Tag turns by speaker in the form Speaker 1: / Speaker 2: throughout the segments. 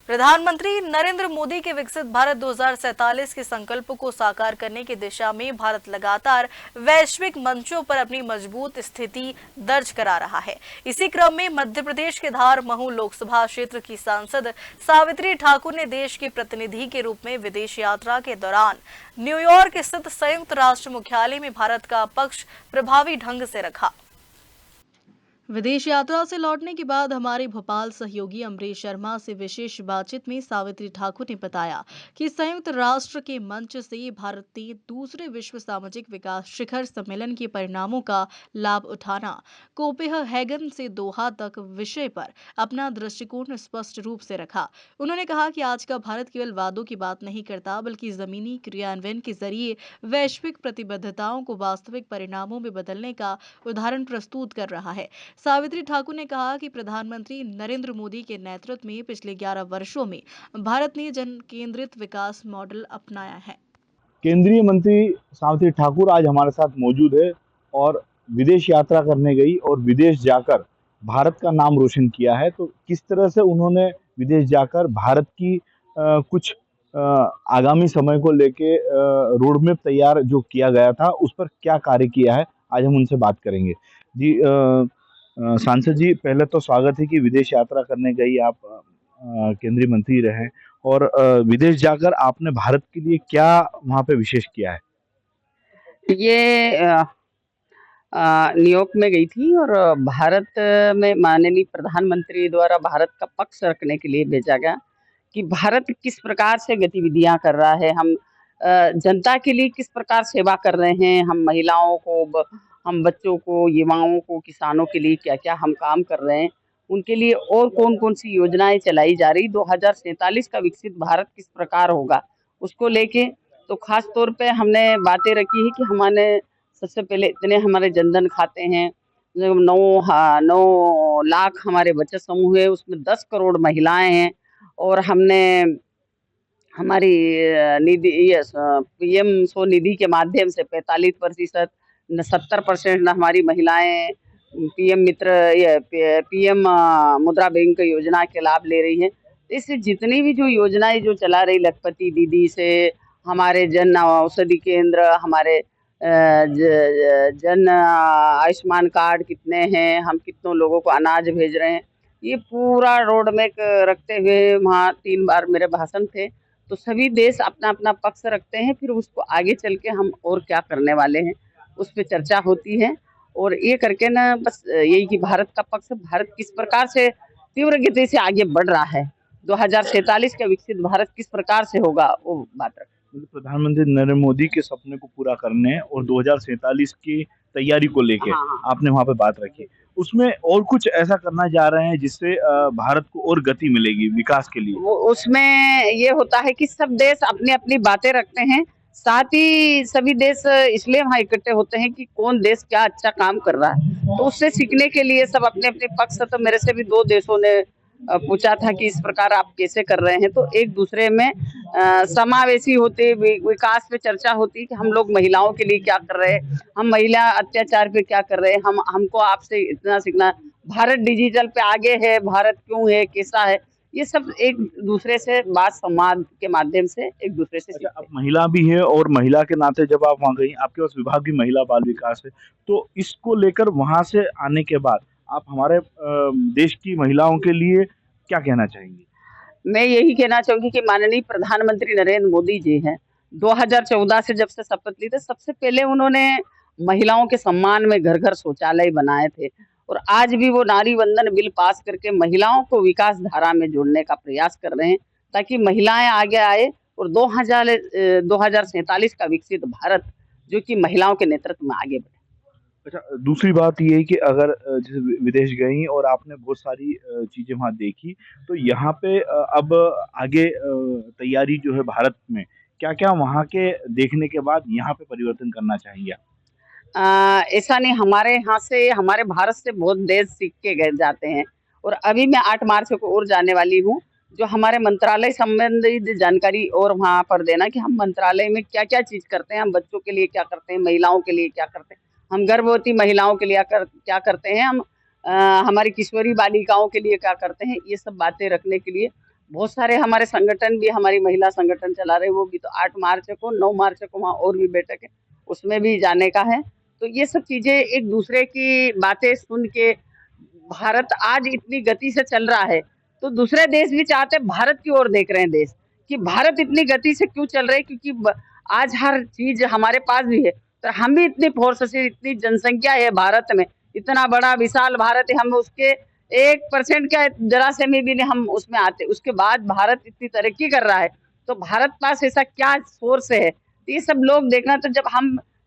Speaker 1: प्रधानमंत्री नरेंद्र मोदी के विकसित भारत 2047 के संकल्प को साकार करने की दिशा में भारत लगातार वैश्विक मंचों पर अपनी मजबूत स्थिति दर्ज करा रहा है। इसी क्रम में मध्य प्रदेश के धार महू लोकसभा क्षेत्र की सांसद सावित्री ठाकुर ने देश के प्रतिनिधि के रूप में विदेश यात्रा के दौरान न्यूयॉर्क स्थित संयुक्त राष्ट्र मुख्यालय में भारत का पक्ष प्रभावी ढंग से रखा। विदेश यात्रा से लौटने के बाद हमारे भोपाल सहयोगी अमरीश शर्मा से विशेष बातचीत में सावित्री ठाकुर ने बताया कि संयुक्त राष्ट्र के मंच से भारत ने दूसरे विश्व सामाजिक विकास शिखर सम्मेलन के परिणामों का लाभ उठाना, कोपेनहेगन से दोहा तक विषय पर अपना दृष्टिकोण स्पष्ट रूप से रखा। उन्होंने कहा कि आज का भारत केवल वादों की बात नहीं करता, बल्कि जमीनी क्रियान्वयन के जरिए वैश्विक प्रतिबद्धताओं को वास्तविक परिणामों में बदलने का उदाहरण प्रस्तुत कर रहा है। सावित्री ठाकुर ने कहा कि प्रधानमंत्री नरेंद्र मोदी के नेतृत्व में पिछले 11 वर्षों में भारत ने जन केंद्रित विकास मॉडल अपनाया है।
Speaker 2: केंद्रीय मंत्री सावित्री ठाकुर आज हमारे साथ मौजूद है और विदेश यात्रा करने गई और विदेश जाकर भारत का नाम रोशन किया है। तो किस तरह से उन्होंने विदेश जाकर भारत की कुछ आगामी समय को लेके रोड मैप तैयार जो किया गया था उस पर क्या कार्य किया है, आज हम उनसे बात करेंगे। जी सांसद जी, पहले तो स्वागत है कि विदेश यात्रा करने गई आप, केंद्रीय मंत्री रहे और विदेश जाकर आपने भारत के लिए क्या वहाँ पे विशेष किया है?
Speaker 3: ये न्यूयॉर्क में गई थी और भारत में माननीय प्रधानमंत्री द्वारा भारत का पक्ष रखने के लिए भेजा गया कि भारत किस प्रकार से गतिविधियां कर रहा है, हम जनता के लिए किस प्रकार सेवा कर रहे हैं, हम महिलाओं को, हम बच्चों को, युवाओं को, किसानों के लिए क्या क्या हम काम कर रहे हैं, उनके लिए और कौन कौन सी योजनाएं चलाई जा रही, 2047 का विकसित भारत किस प्रकार होगा उसको लेके। तो खास तौर पे हमने बातें रखी है कि हमारे सबसे पहले इतने हमारे जनधन खाते हैं, 9 लाख हमारे बचत समूह है, उसमें 10 करोड़ महिलाएं हैं और हमने हमारी निधि पीएम स्वनिधि के माध्यम से 45%, 70% हमारी महिलाएं पीएम मित्र पीएम मुद्रा बैंक योजना के लाभ ले रही हैं। इससे जितनी भी जो योजनाएं जो चला रही, लखपति दीदी से हमारे जन औषधि केंद्र, हमारे जन आयुष्मान कार्ड कितने हैं, हम कितनों लोगों को अनाज भेज रहे हैं, ये पूरा रोड मैप रखते हुए वहाँ 3 बार मेरे भाषण थे। तो सभी देश अपना अपना पक्ष रखते हैं, फिर उसको आगे चल के हम और क्या करने वाले हैं उस पर चर्चा होती है। और ये करके ना बस यही कि भारत का पक्ष, भारत किस प्रकार से तीव्र गति से आगे बढ़ रहा है, 2047 का विकसित भारत किस प्रकार से होगा वो बात रखें।
Speaker 2: प्रधानमंत्री नरेंद्र मोदी के सपने को पूरा करने और 2047 की तैयारी को लेके आपने वहाँ पे बात रखी, उसमें और कुछ ऐसा करना जा रहे हैं जिससे भारत को और गति मिलेगी विकास के लिए?
Speaker 3: वो उसमें ये होता है कि सब देश अपनी अपनी बातें रखते हैं, साथ ही सभी देश इसलिए वहाँ इकट्ठे होते हैं कि कौन देश क्या अच्छा काम कर रहा है, तो उससे सीखने के लिए सब अपने अपने पक्ष। तो मेरे से भी 2 देशों ने पूछा था कि इस प्रकार आप कैसे कर रहे हैं, तो एक दूसरे में समावेशी होते, विकास पे चर्चा होती कि हम लोग महिलाओं के लिए क्या कर रहे हैं, हम महिला अत्याचार पे क्या कर रहे हैं, हमको आपसे इतना सीखना, भारत डिजिटल पे आगे है, भारत क्यों है, कैसा है, ये सब एक दूसरे से बात संवाद के माध्यम से एक दूसरे से
Speaker 2: अच्छा, आप महिला भी है और महिला के नाते जब आप वहाँ गई, आपके पास विभाग भी महिला बाल विकास है, तो इसको लेकर वहाँ से आने के बाद आप हमारे देश की महिलाओं के लिए क्या कहना चाहेंगी?
Speaker 3: मैं यही कहना चाहूंगी कि माननीय प्रधानमंत्री नरेंद्र मोदी जी हैं, 2014 से जब से शपथ ली थी, सबसे पहले उन्होंने महिलाओं के सम्मान में घर घर शौचालय बनाए थे और आज भी वो नारी वंदन बिल पास करके महिलाओं को विकास धारा में जोड़ने का प्रयास कर रहे हैं ताकि महिलाएं आगे आए और 2047 का विकसित भारत जो कि महिलाओं के नेतृत्व में आगे बढ़े।
Speaker 2: अच्छा, दूसरी बात ये है कि अगर जैसे विदेश गई और आपने बहुत सारी चीजें वहाँ देखी, तो यहाँ पे अब आगे तैयारी जो है भारत में क्या क्या वहाँ के देखने के बाद यहाँ पे परिवर्तन करना चाहिए?
Speaker 3: ऐसा नहीं, हमारे यहाँ से, हमारे भारत से बहुत देश सीख के गए जाते हैं और अभी मैं 8 मार्च को और जाने वाली हूँ, जो हमारे मंत्रालय संबंधित जानकारी और वहाँ पर देना कि हम मंत्रालय में क्या क्या चीज़ करते हैं, हम बच्चों के लिए क्या करते हैं, महिलाओं के लिए क्या करते हैं, हम गर्भवती महिलाओं के लिए क्या करते हैं, हम हमारी किशोरी बालिकाओं के लिए क्या करते हैं, ये सब बातें रखने के लिए बहुत सारे हमारे संगठन भी, हमारी महिला संगठन चला रहे, वो भी तो 8 मार्च को, 9 मार्च को वहाँ और भी बैठक है, उसमें भी जाने का है। तो ये सब चीजें एक दूसरे की बातें सुन के, भारत आज इतनी गति से चल रहा है तो दूसरे देश भी चाहते हैं, भारत की ओर देख रहे हैं देश कि भारत इतनी गति से क्यों चल रहे हैं, क्योंकि आज हर चीज हमारे पास भी है, तो हम भी इतनी फोर्स से, इतनी जनसंख्या है भारत में, इतना बड़ा विशाल भारत है, हम उसके 1% का जरा से में भी नहीं हम उसमें आते, उसके बाद भारत इतनी तरक्की कर रहा है, तो भारत पास ऐसा क्या सोर्स है, तो ये सब लोग देखना। तो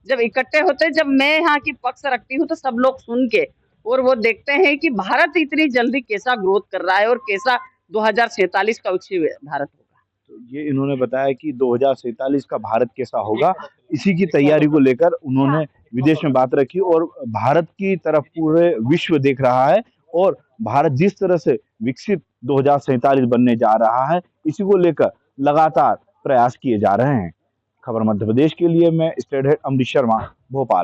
Speaker 3: जब इकट्ठे होते हैं, जब मैं यहाँ की पक्ष रखती हूँ, तो सब लोग सुन के और वो देखते हैं कि भारत इतनी जल्दी कैसा ग्रोथ कर रहा है और कैसा 2047 का उच्च भारत होगा।
Speaker 2: तो ये इन्होंने बताया कि 2047 का भारत कैसा होगा, इसी की तैयारी को लेकर उन्होंने विदेश में बात रखी और भारत की तरफ पूरे विश्व देख रहा है और भारत जिस तरह से विकसित 2047 बनने जा रहा है, इसी को लेकर लगातार प्रयास किए जा रहे हैं। खबर मध्य प्रदेश के लिए मैं स्टेट हेड अमरीश शर्मा, भोपाल।